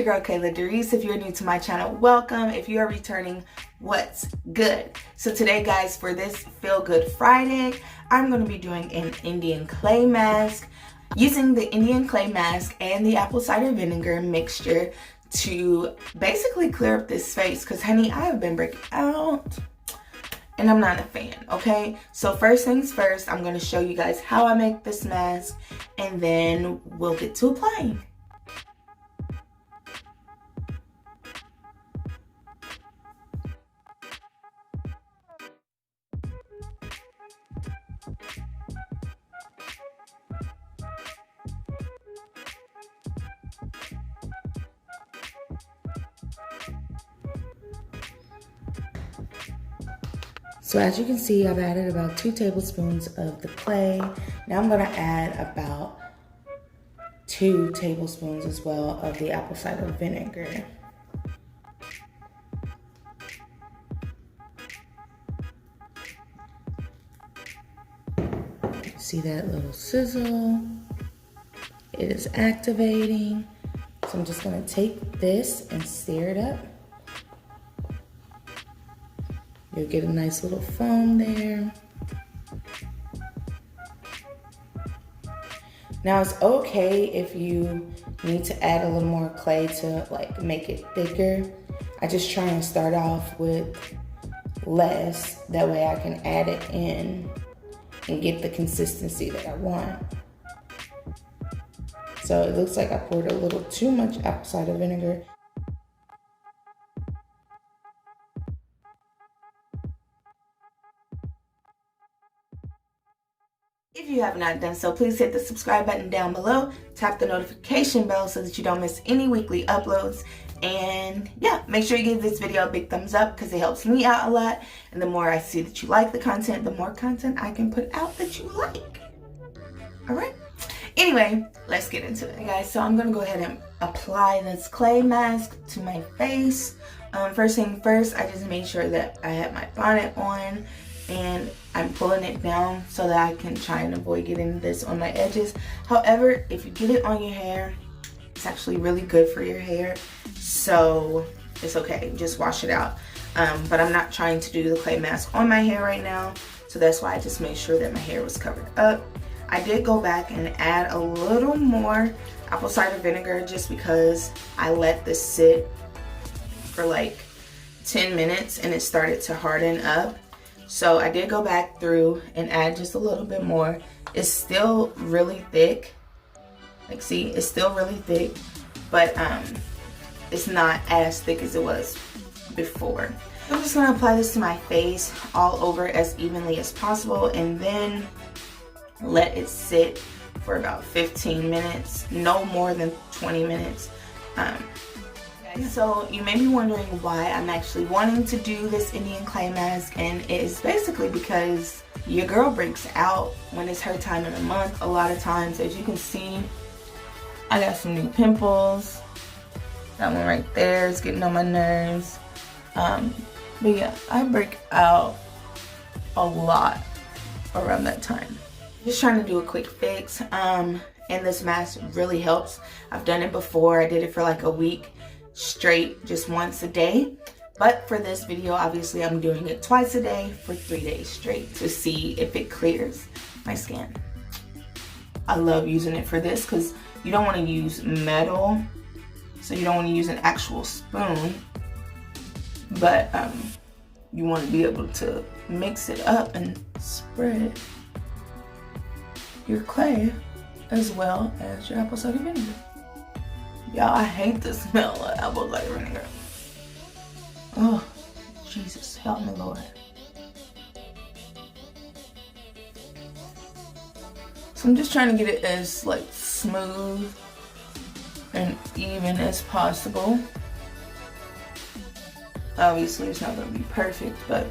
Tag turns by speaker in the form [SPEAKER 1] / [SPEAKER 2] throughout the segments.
[SPEAKER 1] your girl 𝕨𝕨𝕨. If you're new to my channel, welcome. If you are returning, what's good? So today, guys, for this Feel Good Friday, I'm going to be doing an Indian clay mask using the Indian clay mask and the apple cider vinegar mixture to basically clear up this face, because honey, I have been breaking out and I'm not a fan. Okay, so first things first, I'm going to show you guys how I make this mask and then we'll get to applying. So as you can see, I've added about 2 tablespoons of the clay. Now I'm gonna add about 2 tablespoons as well of the apple cider vinegar. See that little sizzle? It is activating. So I'm just gonna take this and stir it up. You'll get a nice little foam there. Now it's okay if you need to add a little more clay to like make it thicker. I just try and start off with less. That way I can add it in and get the consistency that I want. So it looks like I poured a little too much apple cider vinegar. If you have not done so, please hit the subscribe button down below, tap the notification bell so that you don't miss any weekly uploads, and yeah, make sure you give this video a big thumbs up because it helps me out a lot, and the more I see that you like the content, the more content I can put out that you like. Alright? Anyway, let's get into it, guys. So I'm going to go ahead and apply this clay mask to my face. First thing first, I just made sure that I have my bonnet on, and I'm pulling it down so that I can try and avoid getting this on my edges. However, if you get it on your hair, it's actually really good for your hair, so it's okay, just wash it out. But I'm not trying to do the clay mask on my hair right now, so that's why I just made sure that my hair was covered up. I did go back and add a little more apple cider vinegar just because I let this sit for like 10 minutes and it started to harden up. So I did go back through and add just a little bit more. It's still really thick. Like, see, it's still really thick, but it's not as thick as it was before. I'm just gonna apply this to my face all over as evenly as possible and then let it sit for about 15 minutes, no more than 20 minutes. So you may be wondering why I'm actually wanting to do this Indian clay mask, and it is basically because your girl breaks out when it's her time of the month a lot of times. As you can see, I got some new pimples. That one right there is getting on my nerves. But yeah, I break out a lot around that time. Just trying to do a quick fix, and this mask really helps. I've done it before. I did it for like a week straight, just once a day, but for this video obviously I'm doing it twice a day for 3 days straight to see if it clears my skin. I love using it for this because you don't want to use metal, so you don't want to use an actual spoon, but you want to be able to mix it up and spread your clay as well as your apple cider vinegar. Y'all, I hate the smell of apple cider vinegar. Oh, Jesus, help me, Lord. So I'm just trying to get it as like smooth and even as possible. Obviously, it's not gonna be perfect, but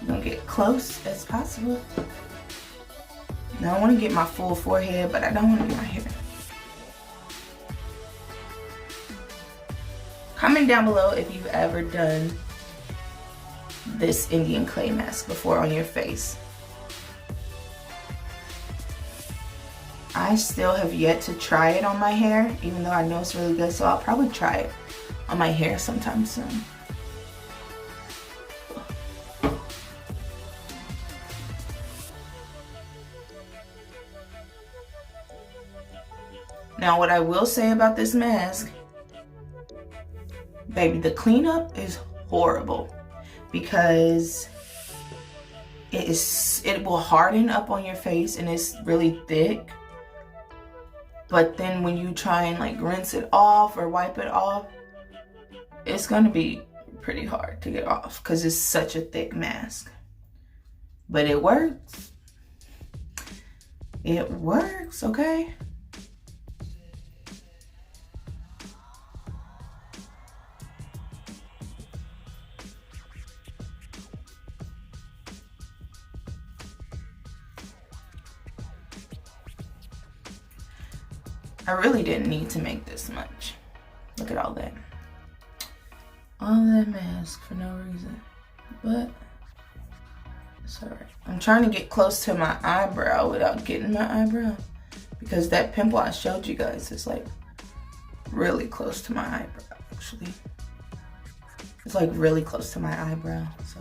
[SPEAKER 1] I'm gonna get close as possible. Now I want to get my full forehead, but I don't want to get my hair. Comment down below if you've ever done this Indian clay mask before on your face. I still have yet to try it on my hair, even though I know it's really good, so I'll probably try it on my hair sometime soon. Now, what I will say about this mask, baby, the cleanup is horrible because it will harden up on your face and it's really thick. But then when you try and like rinse it off or wipe it off, it's gonna be pretty hard to get off because it's such a thick mask. But it works. It works, okay? I really didn't need to make this much. Look at all that. All that mask for no reason. But it's alright. I'm trying to get close to my eyebrow without getting my eyebrow. Because that pimple I showed you guys is like really close to my eyebrow, actually. It's like really close to my eyebrow, so.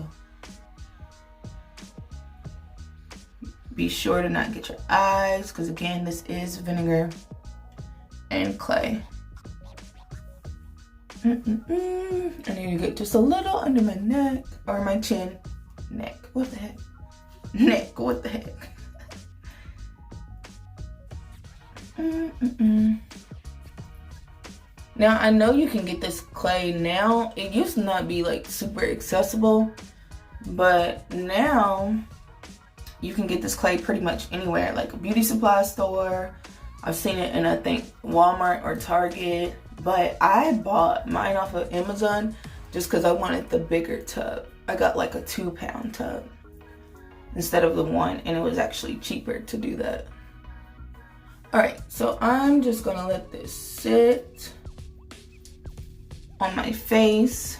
[SPEAKER 1] Be sure to not get your eyes, because again, this is vinegar and clay. I need to get just a little under my neck, or my chin. Neck, what the heck? Neck, what the heck? Now, I know you can get this clay now. It used to not be like super accessible, but now you can get this clay pretty much anywhere, like a beauty supply store. I've seen it in, I think, Walmart or Target, but I bought mine off of Amazon just because I wanted the bigger tub. I got like a 2-pound tub instead of the 1, and it was actually cheaper to do that. All right, so I'm just gonna let this sit on my face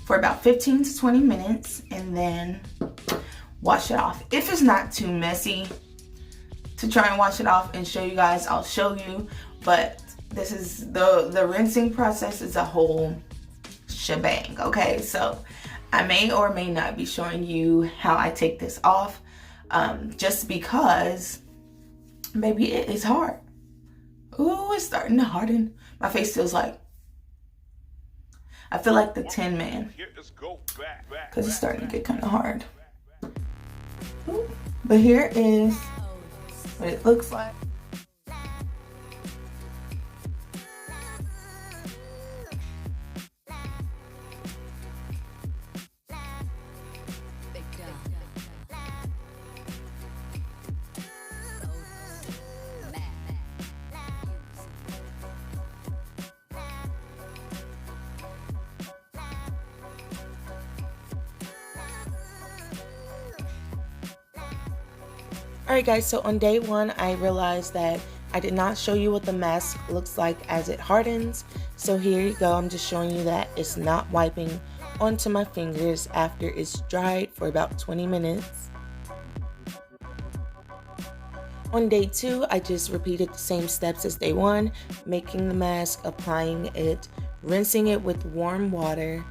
[SPEAKER 1] for about 15 to 20 minutes and then wash it off. If it's not too messy to try and wash it off and show you guys, I'll show you, but this is the rinsing process is a whole shebang, okay? So I may or may not be showing you how I take this off, just because maybe it is hard. Ooh, it's starting to harden. My face feels like, I feel like the Tin Man, because it's starting to get kind of hard. Ooh. But here is what it looks like. Alright guys, so on day 1 I realized that I did not show you what the mask looks like as it hardens. So here you go, I'm just showing you that it's not wiping onto my fingers after it's dried for about 20 minutes. On day 2, I just repeated the same steps as day 1, making the mask, applying it, rinsing it with warm water.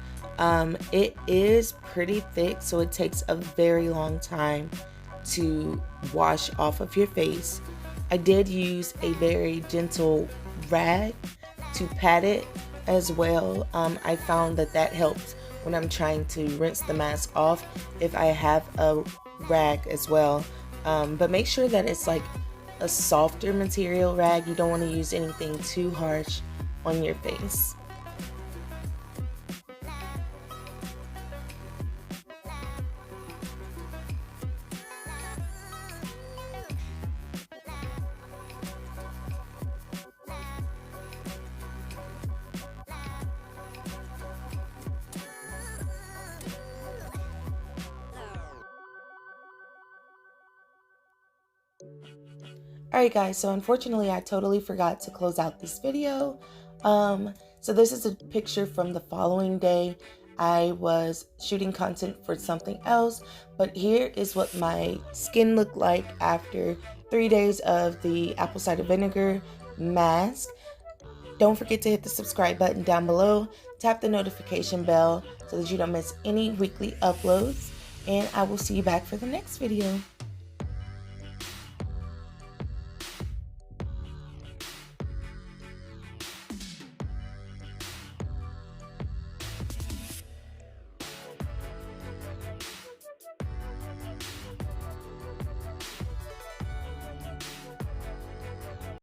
[SPEAKER 1] It is pretty thick, so it takes a very long time to wash off of your face. I did use a very gentle rag to pat it as well. I found that helps when I'm trying to rinse the mask off if I have a rag as well. But make sure that it's like a softer material rag. You don't want to use anything too harsh on your face. Alright guys, so unfortunately I totally forgot to close out this video. So this is a picture from the following day. I was shooting content for something else, but here is what my skin looked like after 3 days of the apple cider vinegar mask. Don't forget to hit the subscribe button down below. Tap the notification bell so that you don't miss any weekly uploads. And I will see you back for the next video.